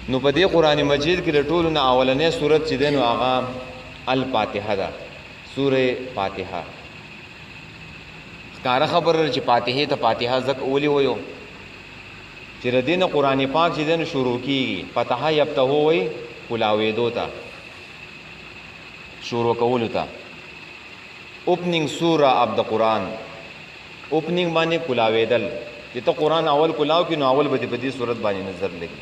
نو په دې قران مجید کې د ټولو نه اولنې سورۃ چې ده نو هغه الفاتحه ده، سوره فاتحه. ښکاره خبره چې فاتحه ته فاتحه ځکه اولی ویو چې د دې نه قران پاک چې ده نو شروع کیږي. فتح یفتحو وی کلاوېدو ته، شروع کولو ته. اوپننګ سوره اف د قران، اوپننګ باندې کلاوېدل. چې ته قران اول کلاو کې نو اول به په دې صورت باندې نظر لګي.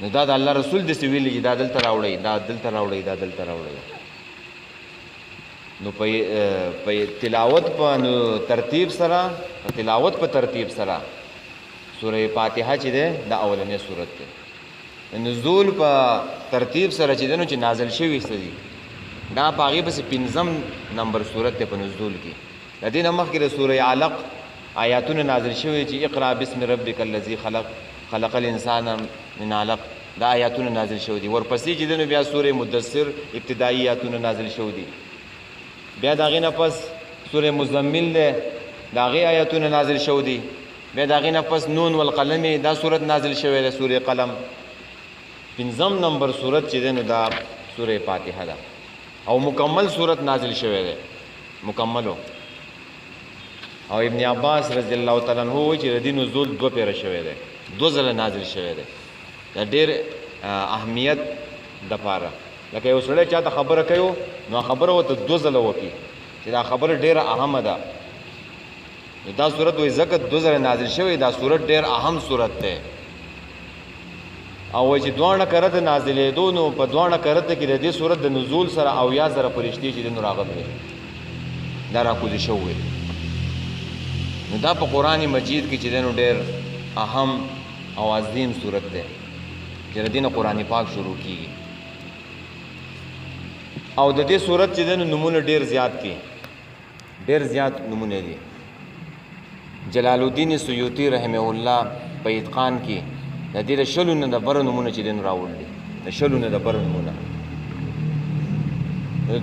نو دا د الله رسول د سویل چې دا دلته راوړی، دا دلته راوړی، دا دلته راوړی. نو په تلاوت په ترتیب سره، په تلاوت په ترتیب سره سوره فاتحه چې ده دا اولنې سورت ده. نزول په ترتیب سره چې ده نو چې نازل شوی سدي دا پاغي بس 5 نمبر سورت ته په نزول کې. د دې نمخ کې سوره علق آیاتونه نازل شوی چې اقرا بسم ربک الذی خلق خلق الانسان من علق، دا آیاتونه نازل شوی دي. ورپسې چې دنو بیا سوره مدثر ابتدایي آیاتونه نازل شوی دي. بیا داغې نه پس سوره مزمل ده، داغې آیاتونه نازل شوی دي. بیا داغې نه پس نون والقلم دا سورت نازل شوی ده، سوره قلم. 5 نمبر سورت چې دنو دا سوره فاتحه ده او مکمل سورت نازل شوی ده، مکملو. او ابن عباس رضی الله تعالی عنہ وایي چې د دې نزول 2 پیره شوی ده، 2 ځله نازل شوی ده. دا ډېر اهمیت د پاره. لکه یو سړی چاته خبره کوي نو خبره وته 2 ځله وکړي چې دا خبره ډېره اهمه ده. دا صورت وایي ځکه 2 ځله نازل شوی، دا صورت ډېر اهم صورت ده. او چې دوانه کرته نازلې دو نو په دوانه کرته کې د دې صورت د نزول سره او یا زره فرشتي چې د نور راغلي دا را کوزي شوی. نو دا په قران مجید کې چې دنو ډېر اهم او عظیم صورت ده چې د دین قران پاک شروع کیږي. او د دې صورت چې دنو نمونه ډېر زیات دي، ډېر زیات نمونه دي. جلال الدین سیوطی رحمه الله په اتقان کې د دې شلونه د بر نمونه چې دنو راوړل، د شلونه د بر نمونه.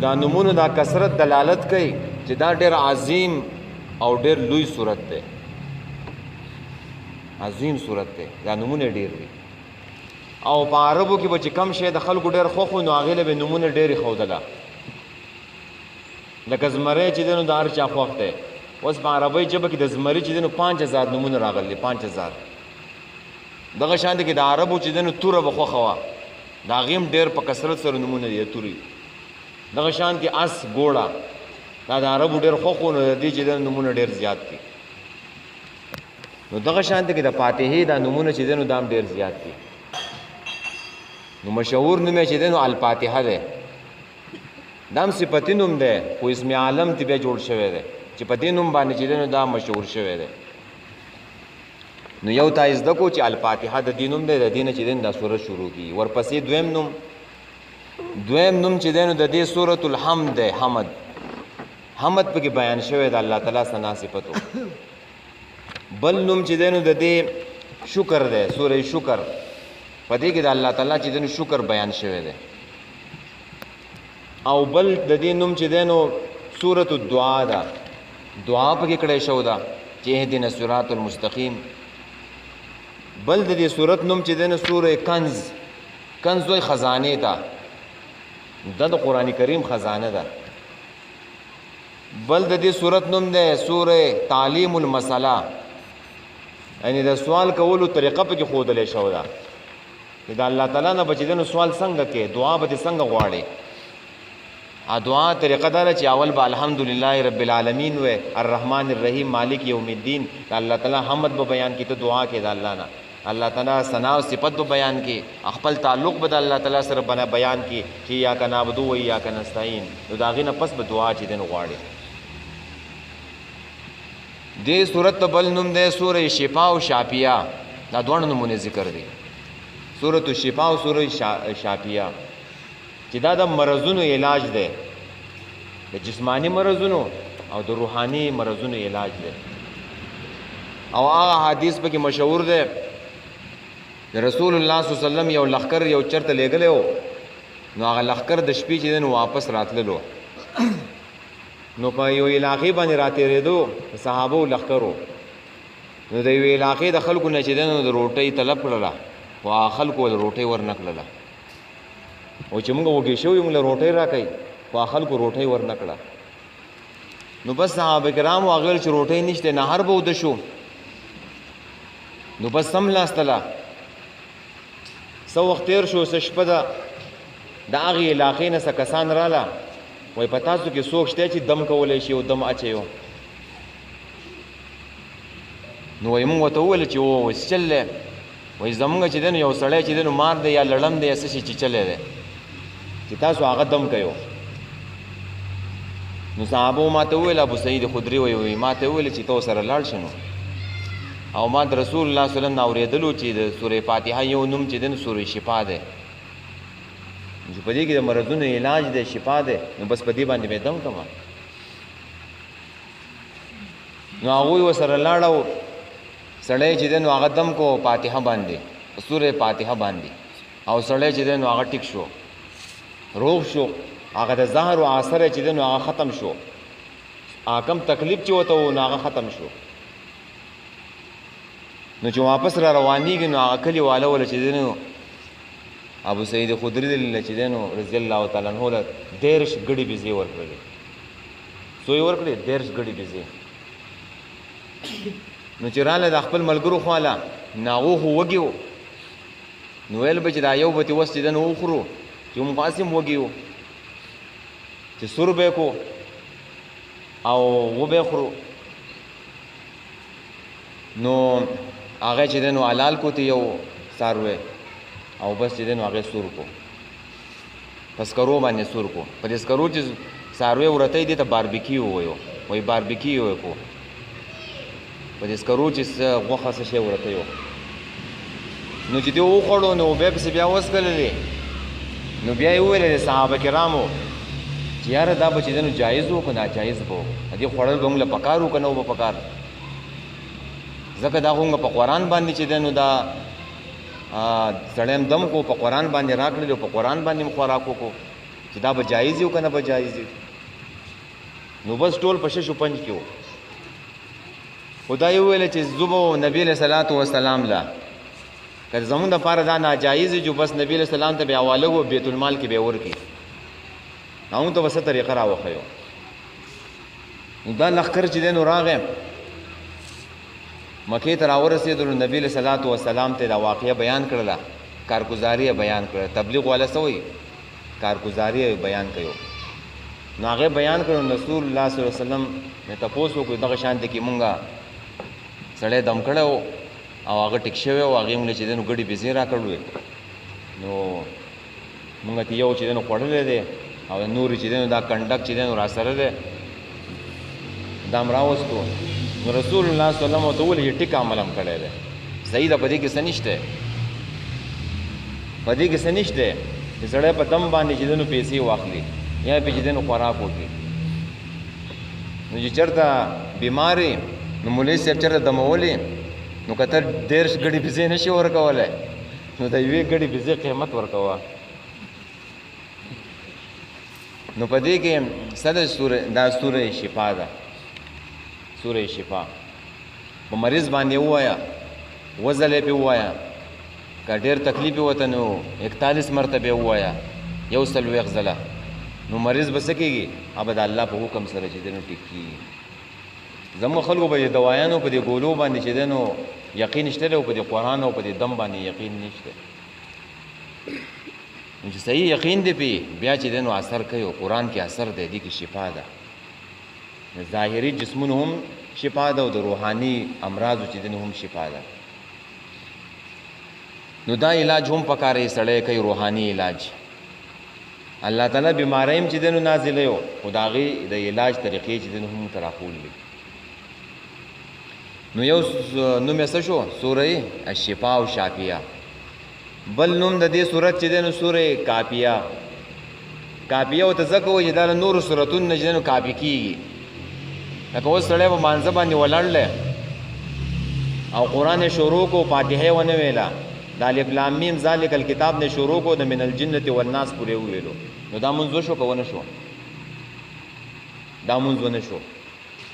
دا نمونه دا کثرت دلالت کوي چې دا ډېر عظیم او ډېر لوی صورت ده، عظیم صورت ده. دا نمونه ډېر دي. او په عربو کې به چې کم شی د خلکو ډېر خوښ نو هغې له به نمونه ډېرې ښودله. لکه زمری چې دی نو د هر چا خوښ دی. اوس په عربۍ ژبه کې د زمري چې دی نو 5000 نمونه راغلي، 5000. دغه شانتې کې د عربو چې دی نو توره به خوښه وه، د هغې هم ډېر په کثرت سره نمونه دي د تورې. دغه شانتې اس ګوړه دا د عربو ډېر خوښ و، نو د دې چې دی نمونه ډېر زیات دي. نو دغه شانتې کې د فاتحې دا نمونه چې دی نو دا هم ډېر زیات دي. نو مشهور نوم یې چې دی نو الفاتحه دی. دا هم صفتي نوم دی خو اسم عالم تی بیا جوړ شوی دی چې په دې نوم باندې چې دی نو دا مشهور شوی دی. نو یو تا زده کو چې الفاتحه د دې نوم دی، د دې نه چې دی دا سورت شروع کیږي. ورپسې دویم نوم چې دی نو د دې سورۃ الحمد دی. حمد پکې بیان شوی د الله تعالی ثنا صفتو. بل نوم چې دی نو د دې شکر دی، سورې شکر. په دې کې د الله تعالی چې دی نو شکر بیان شوی دی. او بل د دې نوم چې دی نو سورۃ الدعاء ده، دعا پکې کړی شو ده چې اهدنا الصراط المستقیم. بل د دې سورۃ نوم چې دی نو سورې کنز. کنز وایي خزانې ته، دا د قرآن کریم خزانه ده. بل د دې سورۃ نوم دی سورې تعلیم المسأله، یعنی د سوال کولو طریقه پکې ښودلی شو ده چې د الله تعالی نه به چې دی نو سوال څنګه کې، دعا به دې څنګه غواړې. دعا طریقه دا چې اول به الحمدلله رب العالمین وې، الرحمن الرحیم مالک یوم الدین. د الله تعالی حمد به بیان کی، ته دعا کې د الله نه الله تعالی ثنا او صفت به بیان کی، خپل تعلق به د الله تعالی سره بیان کی چې یاک نعبدو و یاک نستعین. نو د هغې نه پس به دعا چې دی نو غواړې. دې صورت ته بل نوم دی سورې شفا او شافیه. دا دواړه نومونه ذکر دي، سورۃ الشفا او سورې شافیه، چې دا د مرضونو علاج دی، د جسمانی مرضونو او د روحانی مرضونو علاج دی. او هغه حدیث پکې مشهور دی د رسول الله صلی الله علیه وسلم یو لخر یو چرته لېږلی و، نو هغه لخر د شپې چې دی نو واپس راتللو. نو په یو علاقې باندې راتېرېدو صحابو لخکرو. نو د یو علاقې د خلکو نه چې دی نو د روټۍ طلب کړله، خو خلکو له روټۍ ورنکړله او چې موږ وږي شوي موږ له روټۍ راکوي خو خلکو روټۍ ورنکړه نو بس صحابه کرامو هغه ویل چې روټۍ نشته نهر به وده شو نو بس سملاستله څه وخت تېر شو څه شپه ده د هغې علاقې نه څه کسان راله وایي په تاسو کې څوک شته چې دم کولی شي او دم اچوي نو وایي موږ ورته وویل چې اوس چل دی وایي زمونږ چې دی نو یو سړی چې دی نو مار دی یا لړم دی یا څه شي چیچلی دی چې تاسو هغه دم کوئ نو صحابو ما ته وویل ابو سعید خدري وایي ما ته وویل چې ته ورسره لاړ شي نو او ما د رسول الله صلی الله علیه وسلم نه اورېدلو چې د سورې فاتحه یو نوم چې دی نو سورې شفا دی چې په دې کې د مرضونو علاج دی شفا دی نو بس په دې باندې مې دم کړم نو هغوی ورسره لاړه سړی چې دی نو هغه دم کو فاتحه باندې سورې فاتحه باندې او سړی چې دی نو هغه ټیک شو روغ شو هغه د زهر او اثر چې دی نو هغه ختم شو کم تکلیف چې ورته و نو هغه ختم شو نو چې واپس را روانېږي نو هغه کلي والا وله چې دی نو ابو سعید خدري چې دی نو رضی الله تعالی عنه له 13 ګړي بيزې ورکړلې څو یې ورکړې 13 ګړي بيزې نو چې راله د خپل ملګرو خواله نو هغه خو وږي و نو ویل به چې دا یو به تې اوس چې دی نو وخورو چې موږ خاص هم وږي و چې سور به کو او وبه خورو نو هغه چې دی نو حلال کو ته یو څاروی او بس چې دی نو هغې سور کو په سکرو باندې سور کو په دې سکرو چې څاروی ورته یې دې ته باربیکیو وایو وایي باربیکیو یې کو په دې سکرو چې غوښه څه شی ورته یو نو چې دې وخوړو نو بیا پسې بیا وڅکللې نو بیا یې وویل صحابه کرامو چې یاره دا به چې دی نو جایز و که ناجایز به و دې خوړل به موږ له پکار و که نه و به پکار ځکه دا خو موږ په قرآن باندې چې دی نو دا سړی هم دم کو په قرآن باندې راکړلې او په قرآن باندې هم خوراک وکړو چې دا به جایز وي که نه به جایز وي نو بس ټول په شش و پنج کې و خو دا یې وویله چې زه به نبي علیه صلات وسلام له که زمونږ دپاره دا ناجایز وي جو بس نبي علیه السلام ته به حواله و بیت المال کې به یې ورکړي هغوی ته به څه طریقه راوښیو نو دا لښکر چې دی نو راغی مکې ته راورسېدلو نبي علیه صلات وسلام ته دا واقعه بیان کړله کارګزاري یې بیان کړله تبلیغ والا څه وایي کارګزاري یې بیان کړو نو هغې بیان کړو رسول الله صلی الله علیه وسلم مې تپوس وکړو دغه شانتې کې مونږ سړی دم کړی و او هغه ټیک شوی و هغې مونږ چې دی نو ګډې بېزې راکړلې نو مونږ ته یو چې دی نو خوړلی دی او نورې چې دی نو دا کنډک چې دی نو راسره دی دا م راوستو نو رسول الله صلی الله علیه وسلم ورته وویل چې ټیک عمل هم کړی دی صحیح ده په دې کې څه نشته په دې کې څه نشته چې سړی په دم باندې چې دی نو پیسې واخلي یا پې چې دی نو خوراک وکړي نو چې چېرته بیمار یې نو مولوي صاحب چېرته دمولی نو که ته 13 ګړي بېزې نه شي ورکولی نو د یوې ګړي بېزې قیمت ورکوه نو په دې کې څه ده دا سوره شفا ده سوره شفا په مریض باندې ووایه وځلې پې ووایه که ډېر تکلیف یې وته نو 41 مرتبې ووایه 140 ځله نو مریض به څه کېږي هغه به د الله په حکم سره چې دی نو ټیک کېږي زموږ خلکو به د دوايانو په دې ګولو باندې چې دی نو یقین شته دی او په دې قرآن او په دې دم باندې یقین نشته نو چې صحیح یقین دی پې بیا چې دی نو اثر کوي او قرآن کې اثر دی دې کې شفا ده ظاهري جسمونو هم شفا ده او د روحاني امراضو چې دی نو هم شفا ده نو دا علاج هم پکاره سړی کوي روحاني علاج الله تعالی بیماری هم چې دی نو نازلی و خو د هغې د علاج طریقې چې دی نو هم ته راښولي نو یو نوم یې څه شو سوره الشفا او شافیه بل نوم د دې صورت چې دی نو سوره کافیه کافیه ورته ځکه وایي چې دا له نورو صورتونو نه چې دی نو کافي کېږي لکه اوس سړی په مانځه باندې ولاړ دی او قرآن یې شروع کو فاتحه یې ونه ویله د الف لام میم ذالک الکتاب نه شروع کو د من الجنة والناس پورې وویلو نو دا مونځ وشو که ونه شو دا مونځ ونه شو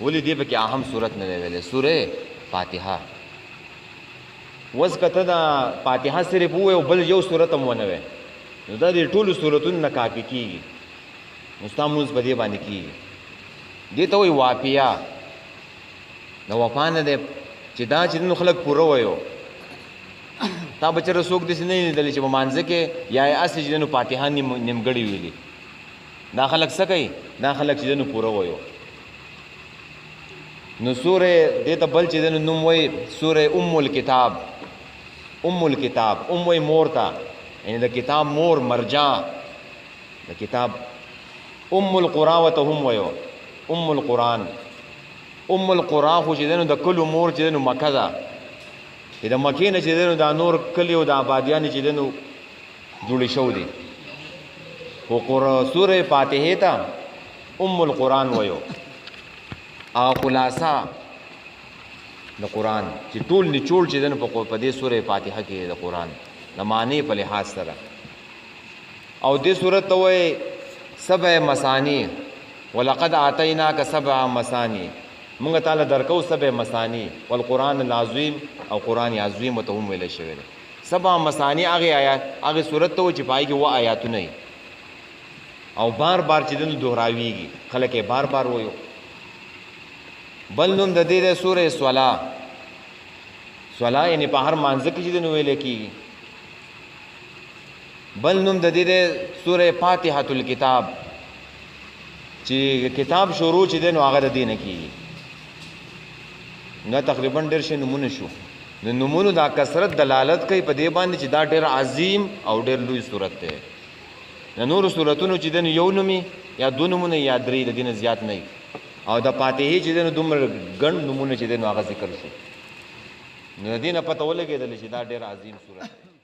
ولې دې پکې اهم صورت نه دی ویلی سوره فاتحه وس کته دا فاتحه صرف وې او بل یو سورت هم ونه وې نو دا د ټولو سورتونو نه کافي کېږي نو ستا مونځ په دې باندې کېږي دې ته وایي واپیا د وفا نه دی چې دا چې نو خلک پوره وایو تا به چېرې څوک داسې نه لیدلی چې په مانځه کې یا یې هسې چې دی نو فاتحه نیمګړې ویلي دا خلک څه کوي دا خلک چې دی نو پوره وایو نو سورې دې ته بل چې دی نو نوم وایي سورې ام الکتاب ام الکتاب ام وایي مور ته یعنې د کتاب مور مرجع د کتاب ام القرآ ورته هم وایو ام القرآن ام القرآ خو چې دی نو د کلو مور چې دی نو مکه ده چې د مکې نه چې دی نو دا نور کلي او د آبادیانې چې دی نو جوړې شوي دي خو سورې فاتحې ته ام القرآن وایو او خلاصه د قرآن چې ټول نچوړ چې دی نو په دې سورې فاتحه کې د قرآن د معنی په لحاظ سره او دې صورت ته وایي سبع مثانی ولقد آتیناک سبع مثانی مونږ تعالی درکو سبع مثانی والقرآن العظیم او قرآن عظیم ته هم ویل شوی دی سبع مثانی هغې آیات هغې صورت ته و چې پای کې اووه آیاتونه او بار بار چې دنو دهراویږي خلک یې بار بار وایو بل نوم د دې دی سورې صلا صلا یعنې په هر مانځه کې چې دنو ویلی کېږي بل نوم د دې دی سورې فاتحة الکتاب چې کتاب شروع چې دی نو هغه د دې نه کېږي دا تقریبا ډېر شي نومونه شو د نومونو دا کثرت دلالت کوي په دې باندې چې دا ډېر عظیم او ډېر لوی صورت دی د نورو صورتونو چې دی نو یو نومي یا دو نومونه یا درې د دې نه زیات نه او د فاتحې چې دی نو دومره ګڼ نومونه چې دی نو هغه ذکر شو نو د دې نه پته ولګېدله چې دا ډېر عظیم صورت دی